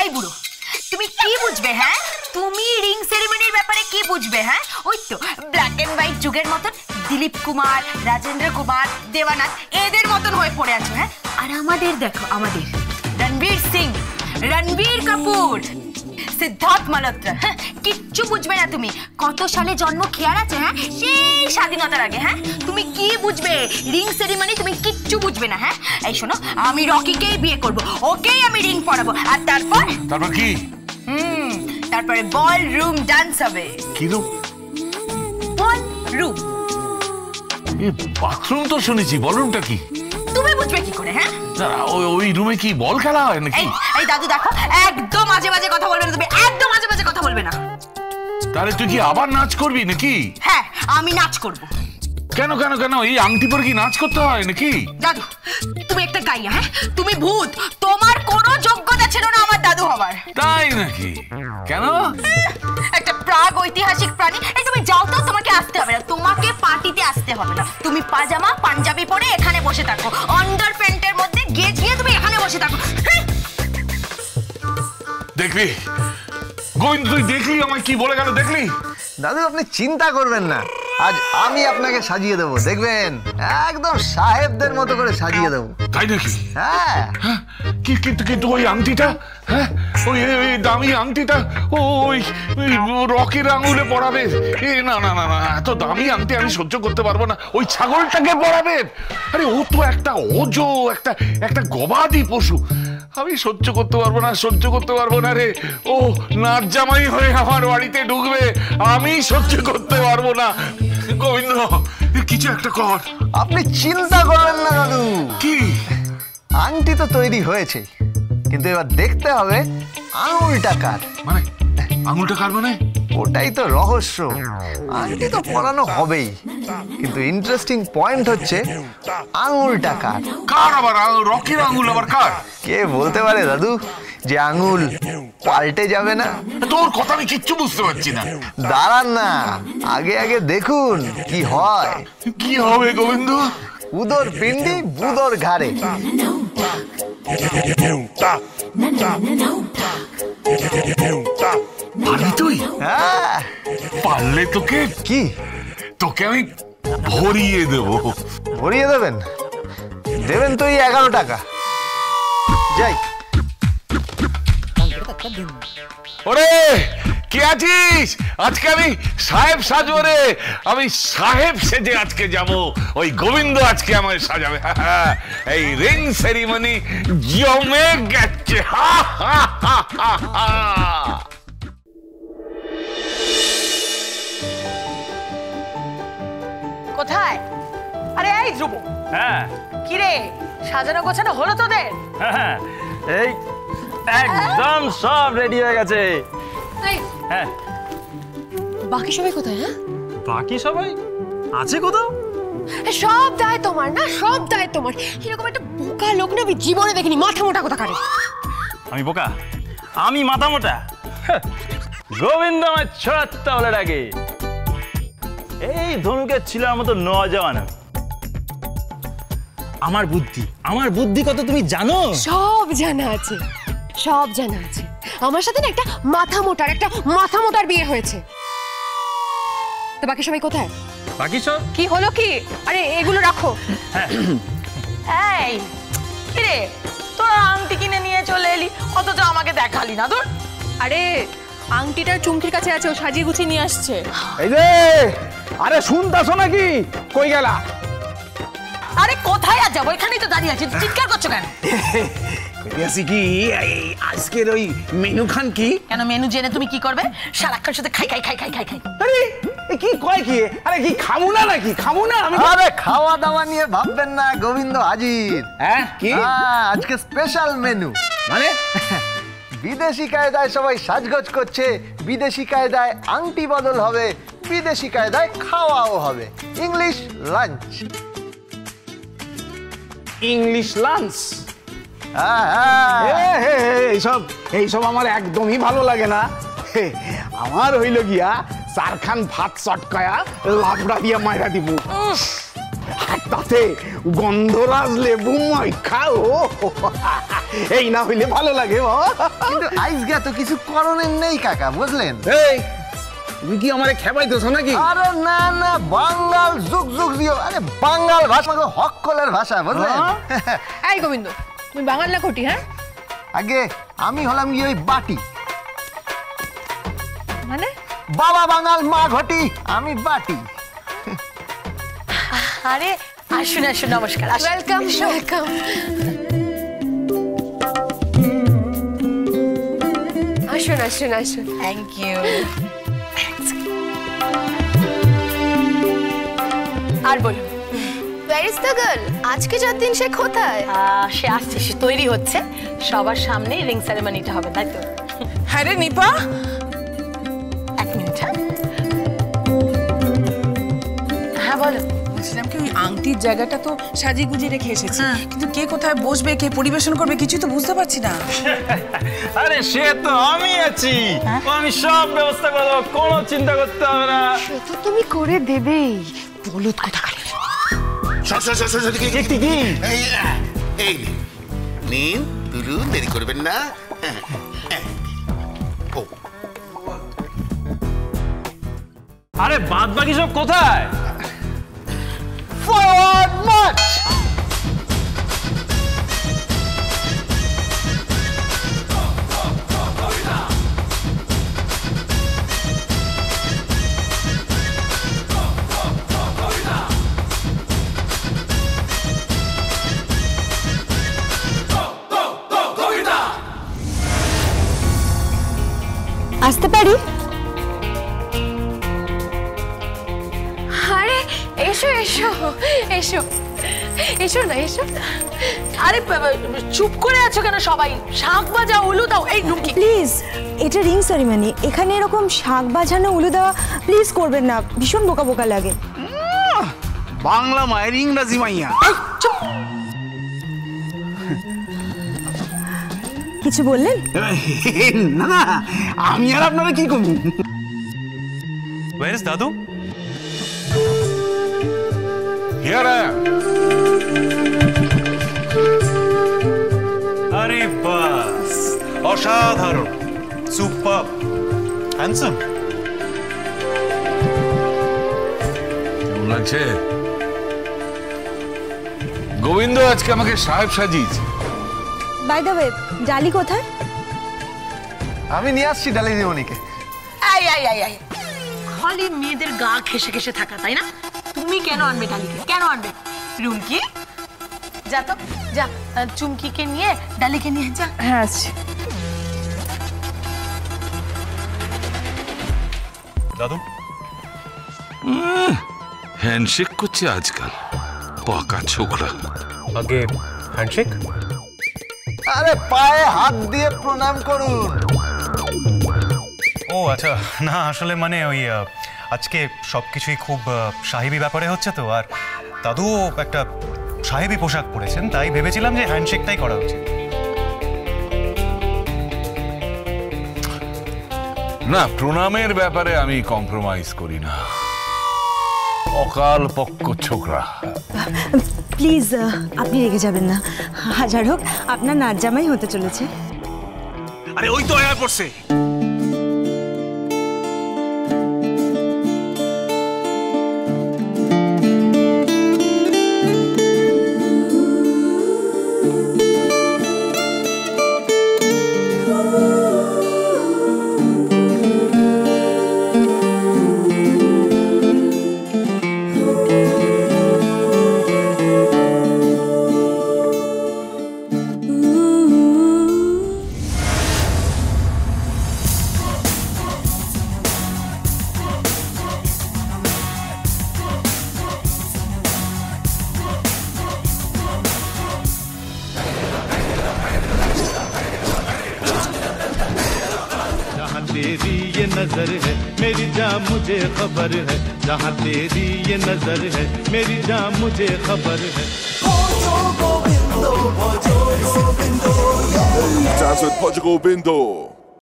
এই বুড়ো, তুমি কি বুঝবে? হ্যাঁ, তুমি রিং সেরিমনির ব্যাপারে কি বুঝবে? হ্যাঁ, ওই তো ব্ল্যাক এন্ড হোয়াইট যুগের মতন দিলীপ কুমার, রাজেন্দ্র কুমার, দেবানাথ এদের মতন হয়ে পড়ে আছো। হ্যাঁ, আর আমাদের দেখো, আমাদের রণবীর সিং, রণবীর কাপুর, সিদ্ধার্থ মালহোত্রা, হ্যাঁ কিচ্ছু বুঝবে না তুমি। কত সালে জন্ম খেয়াল আছে? হ্যাঁ, সেই স্বাধীনতার আগে। হ্যাঁ, তুমি কি বুঝবে রিং সেরিমনি? তুমি কিচ্ছু বুঝবে না। হ্যাঁ, এই শোনো, আমি রকিকেই বিয়ে করব, ওকেই আমি রিং পরাবো, আর তারপর কি? তারপরে বল রুম ডান্স হবে। কি রুম? বল রুম। বাথরুম তো শুনেছি, বলরুমটা কি? তুমি বুঝবে কি করে? হ্যাঁ, ওই রুমে কি বল খেলা হয় নাকি? এই দাদু দেখো, একদম মাঝে মাঝে কথা বলবে না তুমি, একদম মাঝে মাঝে কথা বলবে না। তাহলে তুই কি আবার নাচ করবি নাকি? হ্যাঁ, আমি নাচ করব। কেন কেন কেন? এই আংটি পরে কি নাচ করতে হয় নাকি? দাদু, তুমি একটা গাইয়া। হ্যাঁ, তুমি ভূত, তোমার কোনো যোগ্যতা ছিল না আমার দাদু হবার। তাই নাকি? কেন? একটা প্রাগ ঐতিহাসিক প্রাণী। এই তুমি যাও তো, তোমাকে আসতে হবে না, তোমাকে পার্টিতে আসতে হবে না। তুমি পাজামা পাঞ্জাবি পরে এখানে বসে থাকো, আন্ডার প্যান্টের মধ্যে গেঁজিয়ে তুমি এখানে বসে থাকো। দেখলি গোবিন্দ, তুই দেখলি আমায় কি বলে গেল? দেখলি? দাদু আপনি চিন্তা করবেন না, আজ আমি আপনাকে সাজিয়ে দেবো, দেখবেন একদম সাহেবদের মতো করে সাজিয়ে দেবো। তাই নাকি? হ্যাঁ। কিন্তু কিন্তু ওই আংটিটা, হ্যাঁ ওই দামি আংটিটা ওই রকির আঙুলে পরাবে? না না না না, এত দামি আংটি আমি সহ্য করতে পারবো না। ওই ছাগলটাকে পরাবে? আরে ও তো একটা ওজো, একটা গবাদি পশু, আমি সহ্য করতে পারবো না, সহ্য করতে পারবো না রে। ও নাচ জামাই হয়ে আমার বাড়িতে ঢুকবে, আমি সহ্য করতে পারবো না। গোবিন্দ, কিছু একটা কর। আপনি চিন্তা করবেন না দাদু। কি? আংটি তো তৈরি হয়েছে, কিন্তু এবার দেখতে হবে আঙুলটা কার। মানে আঙুলটা কার? মানে ওটাই তো রহস্য। আংটি তো পরানো হবেই, কিন্তু ইন্টারেস্টিং পয়েন্ট হচ্ছে আঙুলটা কার। কার আবার? রকির আঙুল আবার কার? কে বলতে পারে দাদু যে আঙুল পাল্টে যাবে না? তোর কথা আমি কিচ্ছু বুঝতে পারছি না। দাঁড়ান না, আগে আগে দেখুন কি হয়। কি হবে গোবিন্দ? উদর পিণ্ডি বুদর ঘাড়ে। পারবি তুই? হ্যাঁ, পারলে তোকে কি? তোকে আমি ভরিয়ে দেব। ভরিয়ে দেবেন? দেবেন তো এই 11 টাকা। যাই। ওরে কে আছিস? আজকে আমি সাহেব সাজবো রে, আমি সাহেব সেজে আজকে যাব। ওই গোবিন্দ আজকে আমায় সাজাবে। এই রিং সেরিমনি জমে গেছে। কোথায়? আরে এই ধ্রুব। হ্যাঁ। কি রে, সাজানো গোছানো হলো তোদের? হ্যাঁ, এই একদম সব রেডি হয়ে গেছে। হ্যাঁ, বাকি সবাই কোথায়? হ্যাঁ, বাকি সবাই আছে কোথাও? সব দায় তোমার না, সব দায় তোমার। এরকম একটা বোকা লোক না আমি জীবনে দেখিনি, মাথা মোটা কথা কারে। আমি বোকা? আমি মাথা মোটা? গোবিন্দ আমার ছোট্ট বলে ডাকে। এই ধনুকের ছিলার মতো নজওয়ান। আমার বুদ্ধি কত তুমি জানো? সব জানা আছে, সব জানা আছে। আমার সাথে না একটা মাথা মোটার বিয়ে হয়েছে। তো বাকি সবাই কোথায়? বাকি সব কি হলো কি? আরে এগুলো রাখো। এই কি রে, তোরা আংটি কিনে নিয়ে চলে এলি, অথচ আমাকে দেখালি না। তোর আরে আংটিটা চুমকির কাছে আছে, ও সাজিয়ে গুছিয়ে নিয়ে আসছে। এই যে, আরে শুনতাছো নাকি? কই গেলা? আরে কোথায় আর যাবো, এখানেই তো দাঁড়িয়ে আছি, চিৎকার করছো কেন? কইয়াছি কি আজকের ওই মেনু খান কি? কেন মেনু জেনে তুমি কি করবে? সারাক্ষণ সাথে খাই। আরে কি কয় কি? আরে কি খামু না নাকি? খামু না আমি? আরে খাওয়া দাওয়া নিয়ে ভাববেন না, গোবিন্দ হাজির। হ্যাঁ কি? আজকে স্পেশাল মেনু। মানে বিদেশি কায়দায় সবাই সাজগোজ করছে, বিদেশি কায়দায় আংটি বদল হবে, বিদেশি কায়দায় খাওয়াও হবে। English lunch. English lunch? এইসব আমার একদমই ভালো লাগে না। আমার হইল গিয়া চারখান ভাত চটকায়া লাবড়া দিয়া মাইরা দিব। তাতে গন্ধরাজ লেবু খাও, এই না হইলে ভালো লাগে। কিন্তু আইসগা তো কিছু করণের নেই কাকা, বুঝলেন? এই তুমি কি আমারে খেপাইতেছো নাকি? আরে না না, বাঙ্গাল যুগ যুগ দিও। আরে বাঙ্গাল ভাষা হক্কলের ভাষা, বুঝলেন? এই গোবিন্দ, তুমি বাঙাল না ঘটি? হ্যাঁ, আগে আমি হলাম ওই বাটি, মানে বাবা বাঙাল মা ঘটি, আমি বাটি। আরে আসুন আসুন, নমস্কার। Welcome welcome. আসুন আসুন আসুন। Thank you. আর বলুন, Where is the girl? আজকে যার দিন সে কোথায়? সে আসছে, সে তৈরি হচ্ছে, সবার সামনে রিং সেরেমনিটা হবে, তাই তো? হ্যাঁ রে নিপা, এক মিনিট। হ্যাঁ বলো। বলছিলাম কি ওই আংটির জায়গাটা তো সাজিয়ে গুজিয়ে রেখে এসেছি, কিন্তু কে কোথায় বসবে, কে পরিবেশন করবে কিছু তো বুঝতে পারছি না। আরে সে তো আমি আছি, আমি সব ব্যবস্থা করবো, কোনো চিন্তা করতে হবে না। সে তো তুমি করে দেবেই। বলুত কোথাকার। এই নিন তুলুন, দেরি করবেন না। আরে বাদ বাকি সব কোথায়? Forward March. আসতে পারি? আরে এসো এসো এসো, এসো না এসো। আরে চুপ করে আছো কেন সবাই? শাঁখ বাজাও, উলু দাও। এই নুকি, প্লিজ, এটা রিং সেরিমনি, এখানে এরকম শাঁখ বাজানো উলু দেওয়া প্লিজ করবেন না, ভীষণ বোকা বোকা লাগে। বাংলা মায়ের ইংরাজি মাইয়া। কিছু বললেন? না না, আমি আর আপনারা কি করবো? Where is দাদু? Here I am. আরে বাস, অসাধারণ, সুপার, হ্যান্ডসাম। কেমন লাগছে? গোবিন্দ আজকে আমাকে সাহেব সাজিয়েছে। বাই দ্য ওয়ে, ডালি কোথায়? আমি নিয়ে আসছি ডালি দিমনিকে। আই আই আই আই, খালি মেয়েদের গা ঘেসে ঘেসে থাকা, তাই না? তুমি কেন আনবে ডালিকে? কেন আনবে? রুমকি, যা তো যা, চুমকিকে নিয়ে ডালিকে নিয়ে যা। হ্যাঁ আসছি। দাদু হ্যান্ডশেক করছে আজকাল, পাকা ছোকরা। আগে হ্যান্ডশেক। আরে পায়ে হাত দিয়ে প্রণাম করুন। ও আচ্ছা, না আসলে মানে ওই আজকে সবকিছুই খুব সাহেবি ব্যাপারে হচ্ছে তো, আর দাদুও একটা সাহেবি পোশাক পরেছেন, তাই ভেবেছিলাম যে হ্যান্ডশেকটাই করা উচিত। না, প্রণামের ব্যাপারে আমি কম্প্রোমাইজ করি না, অকাল পক্ষ ছোকরা। প্লিজ, আপনি রেগে যাবেন না, হাজার হোক আপনার নাচ জামাই হতে চলেছে। আরে ওই তো আয়া পড়ছে। तेरी ये नजर है मेरी जान मुझे खबर है, जहाँ तेरी ये नजर है मेरी जान मुझे खबर है। Dance with Portugal Bindo.